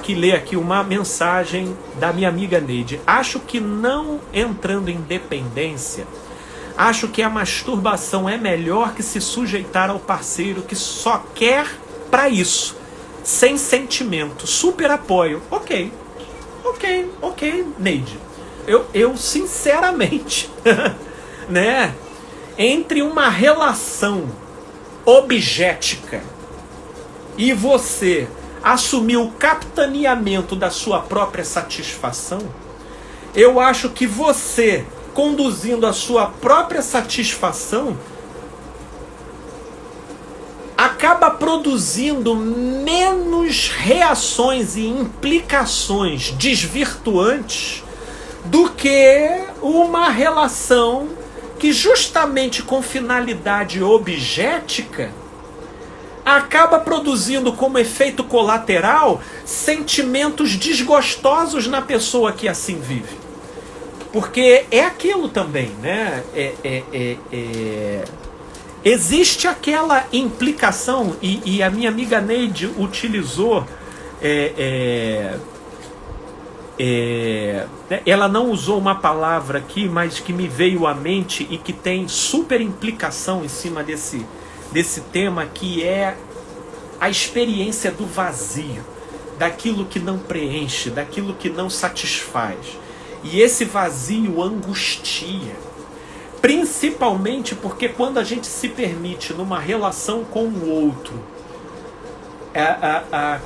ler aqui uma mensagem da minha amiga Neide. Acho que não entrando em dependência, acho que a masturbação é melhor que se sujeitar ao parceiro que só quer para isso, sem sentimento. Super apoio. Ok, Neide. Eu sinceramente, né, entre uma relação objetica e você assumir o capitaneamento da sua própria satisfação, eu acho que você, conduzindo a sua própria satisfação, acaba produzindo menos reações e implicações desvirtuantes do que uma relação que, justamente com finalidade objetica, acaba produzindo como efeito colateral sentimentos desgostosos na pessoa que assim vive. Porque é aquilo também, né? Existe aquela implicação, e a minha amiga Neide utilizou, ela não usou uma palavra aqui, mas que me veio à mente e que tem super implicação em cima desse tema, que é a experiência do vazio, daquilo que não preenche, daquilo que não satisfaz. E esse vazio angustia, principalmente porque quando a gente se permite numa relação com o outro,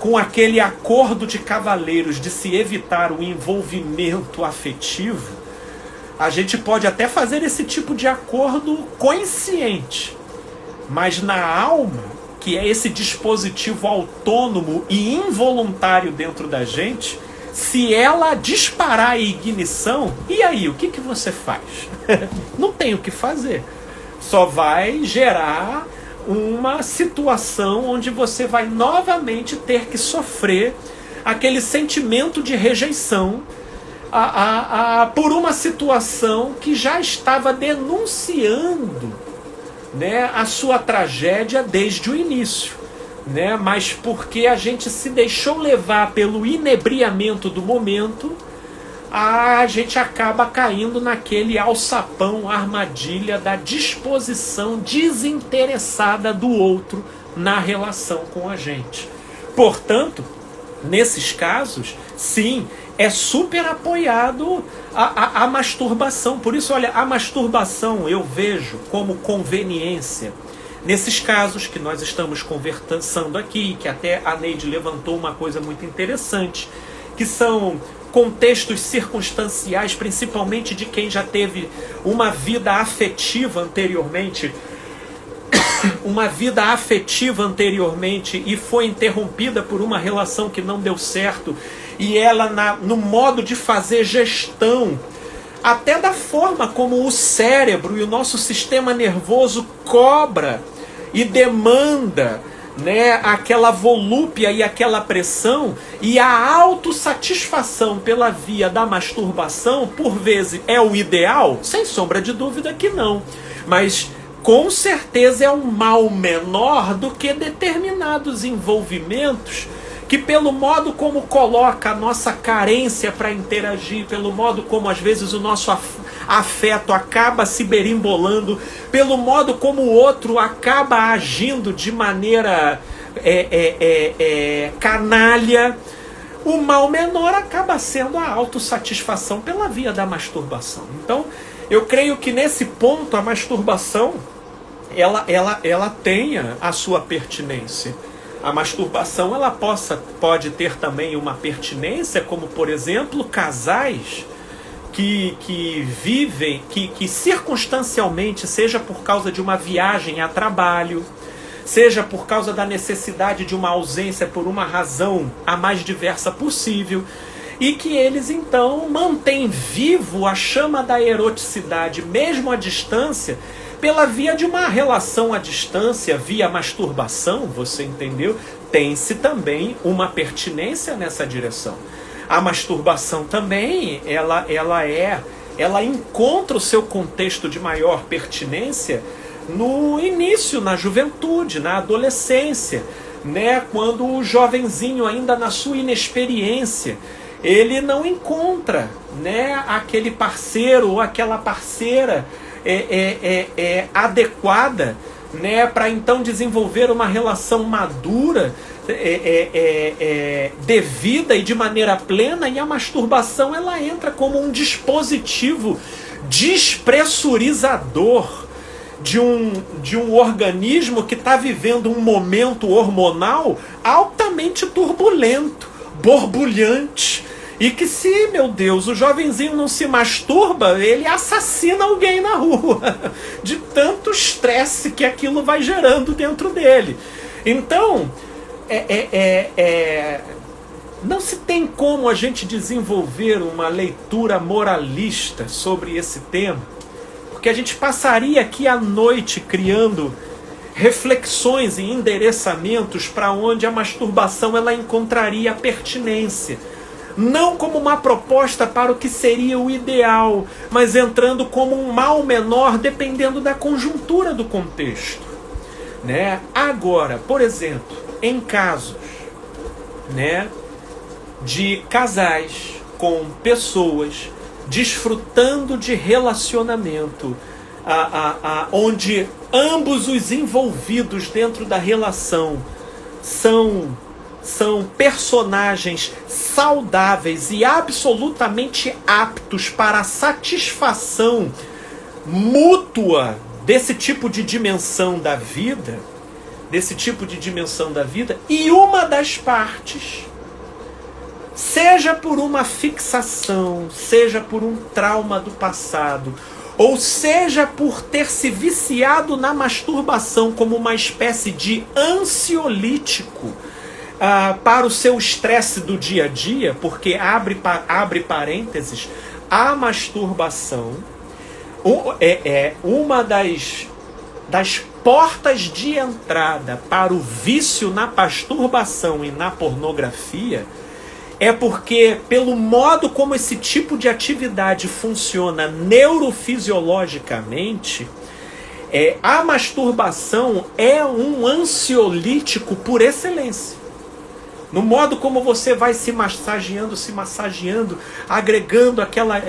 com aquele acordo de cavaleiros de se evitar o envolvimento afetivo, a gente pode até fazer esse tipo de acordo consciente, mas na alma, que é esse dispositivo autônomo e involuntário dentro da gente, se ela disparar a ignição, e aí, o que você faz? Não tem o que fazer. Só vai gerar uma situação onde você vai novamente ter que sofrer aquele sentimento de rejeição por uma situação que já estava denunciando, né, a sua tragédia desde o início, né? Mas porque a gente se deixou levar pelo inebriamento do momento, a gente acaba caindo naquele alçapão, armadilha da disposição desinteressada do outro na relação com a gente. Portanto, nesses casos, sim, é super apoiado a masturbação. Por isso, olha, a masturbação eu vejo como conveniência nesses casos que nós estamos conversando aqui, que até a Neide levantou uma coisa muito interessante, que são contextos circunstanciais, principalmente de quem já teve uma vida afetiva anteriormente, e foi interrompida por uma relação que não deu certo, e ela no modo de fazer gestão, até da forma como o cérebro e o nosso sistema nervoso cobra e demanda, né, aquela volúpia e aquela pressão, e a autossatisfação pela via da masturbação, por vezes, é o ideal? Sem sombra de dúvida que não. Mas com certeza é um mal menor do que determinados envolvimentos que, pelo modo como coloca a nossa carência para interagir, pelo modo como às vezes o nosso afeto acaba se berimbolando, pelo modo como o outro acaba agindo de maneira canalha, o mal menor acaba sendo a autossatisfação pela via da masturbação. Então, eu creio que nesse ponto a masturbação ela tenha a sua pertinência. A masturbação ela pode ter também uma pertinência, como por exemplo casais que vivem, que circunstancialmente, seja por causa de uma viagem a trabalho, seja por causa da necessidade de uma ausência por uma razão a mais diversa possível, e que eles então mantêm vivo a chama da eroticidade, mesmo à distância, pela via de uma relação à distância, via masturbação, você entendeu? Tem-se também uma pertinência nessa direção. A masturbação também, ela encontra o seu contexto de maior pertinência no início, na juventude, na adolescência, né? Quando o jovenzinho, ainda na sua inexperiência, ele não encontra, né, aquele parceiro ou aquela parceira adequada, né, para então desenvolver uma relação madura, devida e de maneira plena, e a masturbação ela entra como um dispositivo despressurizador de um organismo que está vivendo um momento hormonal altamente turbulento, borbulhante, e que, se, meu Deus, o jovenzinho não se masturba, ele assassina alguém na rua, de tanto estresse que aquilo vai gerando dentro dele. Então, não se tem como a gente desenvolver uma leitura moralista sobre esse tema, porque a gente passaria aqui a noite criando reflexões e endereçamentos para onde a masturbação ela encontraria pertinência. Não como uma proposta para o que seria o ideal, mas entrando como um mal menor dependendo da conjuntura do contexto, né? Agora, por exemplo, em casos, né, de casais com pessoas desfrutando de relacionamento, onde ambos os envolvidos dentro da relação são personagens saudáveis e absolutamente aptos para a satisfação mútua desse tipo de dimensão da vida, e uma das partes, seja por uma fixação, seja por um trauma do passado, ou seja por ter se viciado na masturbação como uma espécie de ansiolítico, para o seu estresse do dia a dia, porque abre parênteses, a masturbação é uma das portas de entrada para o vício na masturbação e na pornografia, é porque, pelo modo como esse tipo de atividade funciona neurofisiologicamente, a masturbação é um ansiolítico por excelência. No modo como você vai se massageando, agregando aquela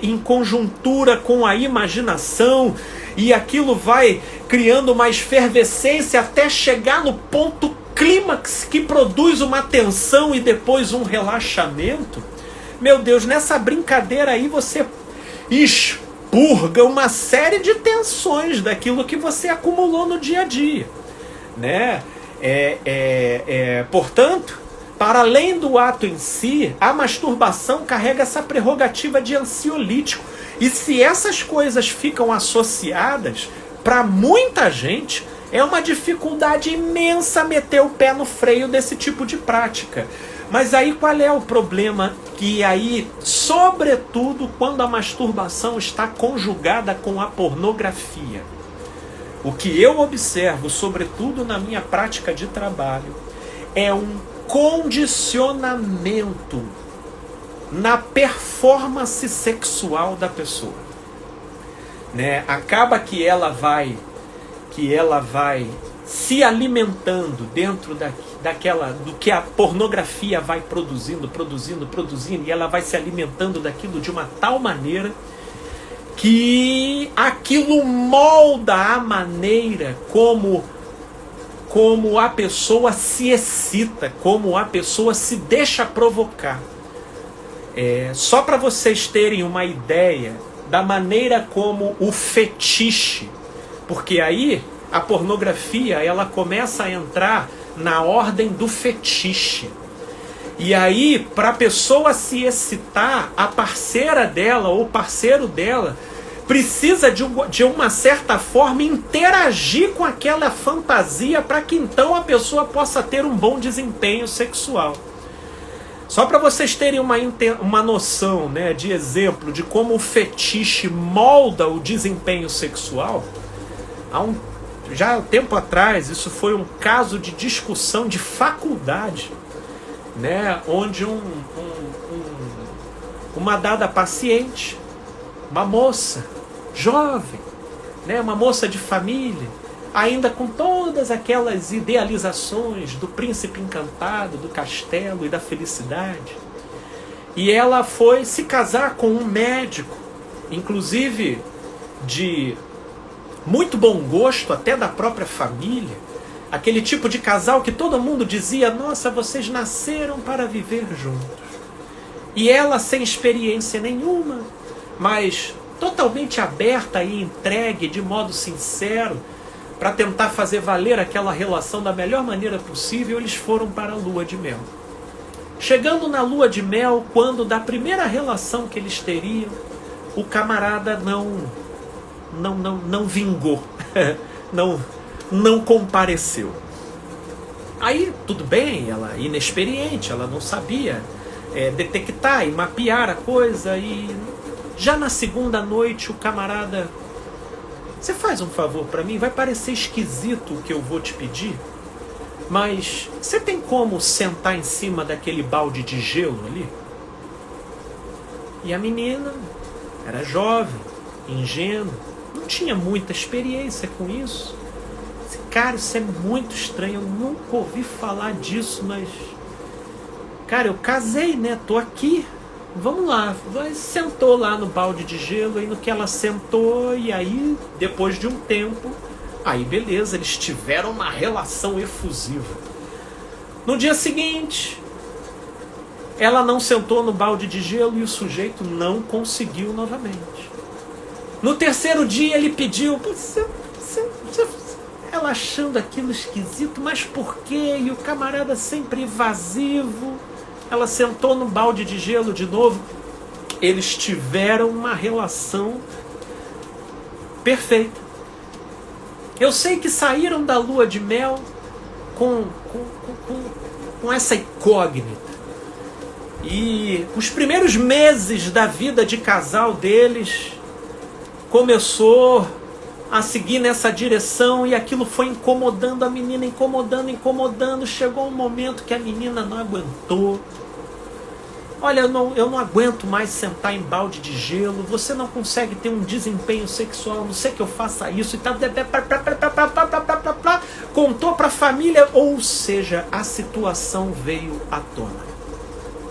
em conjuntura com a imaginação, e aquilo vai criando uma efervescência até chegar no ponto clímax que produz uma tensão e depois um relaxamento. Meu Deus, nessa brincadeira aí você expurga uma série de tensões daquilo que você acumulou no dia a dia, né? Portanto, para além do ato em si, a masturbação carrega essa prerrogativa de ansiolítico. E se essas coisas ficam associadas, para muita gente, é uma dificuldade imensa meter o pé no freio desse tipo de prática. Mas aí qual é o problema? Que aí, sobretudo quando a masturbação está conjugada com a pornografia, o que eu observo, sobretudo na minha prática de trabalho, é um condicionamento na performance sexual da pessoa, né? Acaba que ela vai se alimentando dentro do que a pornografia vai produzindo, e ela vai se alimentando daquilo de uma tal maneira que aquilo molda a maneira como a pessoa se excita, como a pessoa se deixa provocar. Só para vocês terem uma ideia da maneira como o fetiche, porque aí a pornografia ela começa a entrar na ordem do fetiche. E aí, para a pessoa se excitar, a parceira dela ou o parceiro dela precisa de uma certa forma interagir com aquela fantasia para que então a pessoa possa ter um bom desempenho sexual. Só para vocês terem uma noção, né, de exemplo de como o fetiche molda o desempenho sexual, já há um tempo atrás, isso foi um caso de discussão de faculdade, né, onde uma dada paciente, uma moça jovem, né, uma moça de família, ainda com todas aquelas idealizações do príncipe encantado, do castelo e da felicidade. E ela foi se casar com um médico, inclusive de muito bom gosto, até da própria família. Aquele tipo de casal que todo mundo dizia: nossa, vocês nasceram para viver juntos. E ela, sem experiência nenhuma, mas totalmente aberta e entregue de modo sincero, para tentar fazer valer aquela relação da melhor maneira possível, eles foram para a lua de mel. Chegando na lua de mel, quando da primeira relação que eles teriam, o camarada não vingou, não compareceu. Aí tudo bem, ela inexperiente, ela não sabia detectar e mapear a coisa, e já na segunda noite o camarada: você faz um favor para mim? Vai parecer esquisito o que eu vou te pedir, mas você tem como sentar em cima daquele balde de gelo ali? E a menina era jovem, ingênua, não tinha muita experiência com isso. Cara, isso é muito estranho, eu nunca ouvi falar disso, mas... cara, eu casei, né? Tô aqui, vamos lá. Sentou lá no balde de gelo, aí no que ela sentou, e aí, depois de um tempo, aí beleza, eles tiveram uma relação efusiva. No dia seguinte, ela não sentou no balde de gelo e o sujeito não conseguiu novamente. No terceiro dia ele pediu: ela achando aquilo esquisito, mas por quê? E o camarada sempre evasivo. Ela sentou no balde de gelo de novo. Eles tiveram uma relação perfeita. Eu sei que saíram da lua de mel com essa incógnita. E os primeiros meses da vida de casal deles começou a seguir nessa direção, e aquilo foi incomodando a menina, incomodando. Chegou um momento que a menina não aguentou. Olha, eu não aguento mais sentar em balde de gelo, você não consegue ter um desempenho sexual, a não sei que eu faça isso e tal. Contou para a família, ou seja, a situação veio à tona.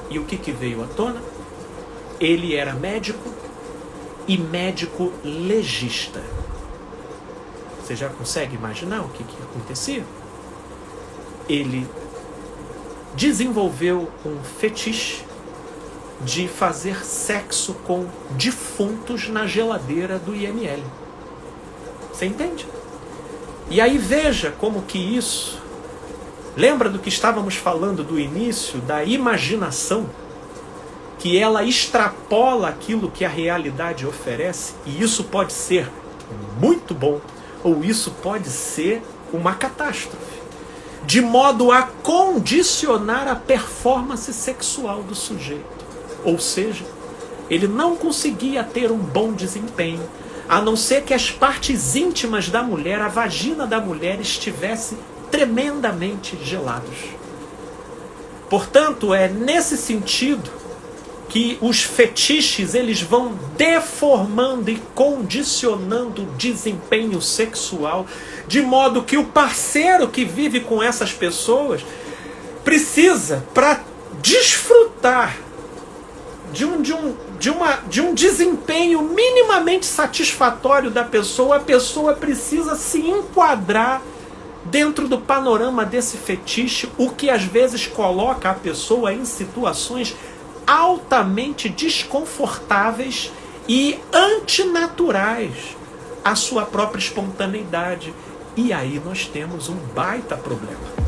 E o que veio à tona? Ele era médico, e médico legista. Você já consegue imaginar o que acontecia? Ele desenvolveu um fetiche de fazer sexo com defuntos na geladeira do IML. Você entende? E aí veja como que isso... lembra do que estávamos falando do início, da imaginação, que ela extrapola aquilo que a realidade oferece, e isso pode ser muito bom, ou isso pode ser uma catástrofe, de modo a condicionar a performance sexual do sujeito. Ou seja, ele não conseguia ter um bom desempenho, a não ser que as partes íntimas da mulher, a vagina da mulher, estivesse tremendamente gelados. Portanto, é nesse sentido que os fetiches eles vão deformando e condicionando o desempenho sexual, de modo que o parceiro que vive com essas pessoas precisa, para desfrutar de um desempenho minimamente satisfatório da pessoa, a pessoa precisa se enquadrar dentro do panorama desse fetiche, o que às vezes coloca a pessoa em situações altamente desconfortáveis e antinaturais à sua própria espontaneidade. E aí nós temos um baita problema.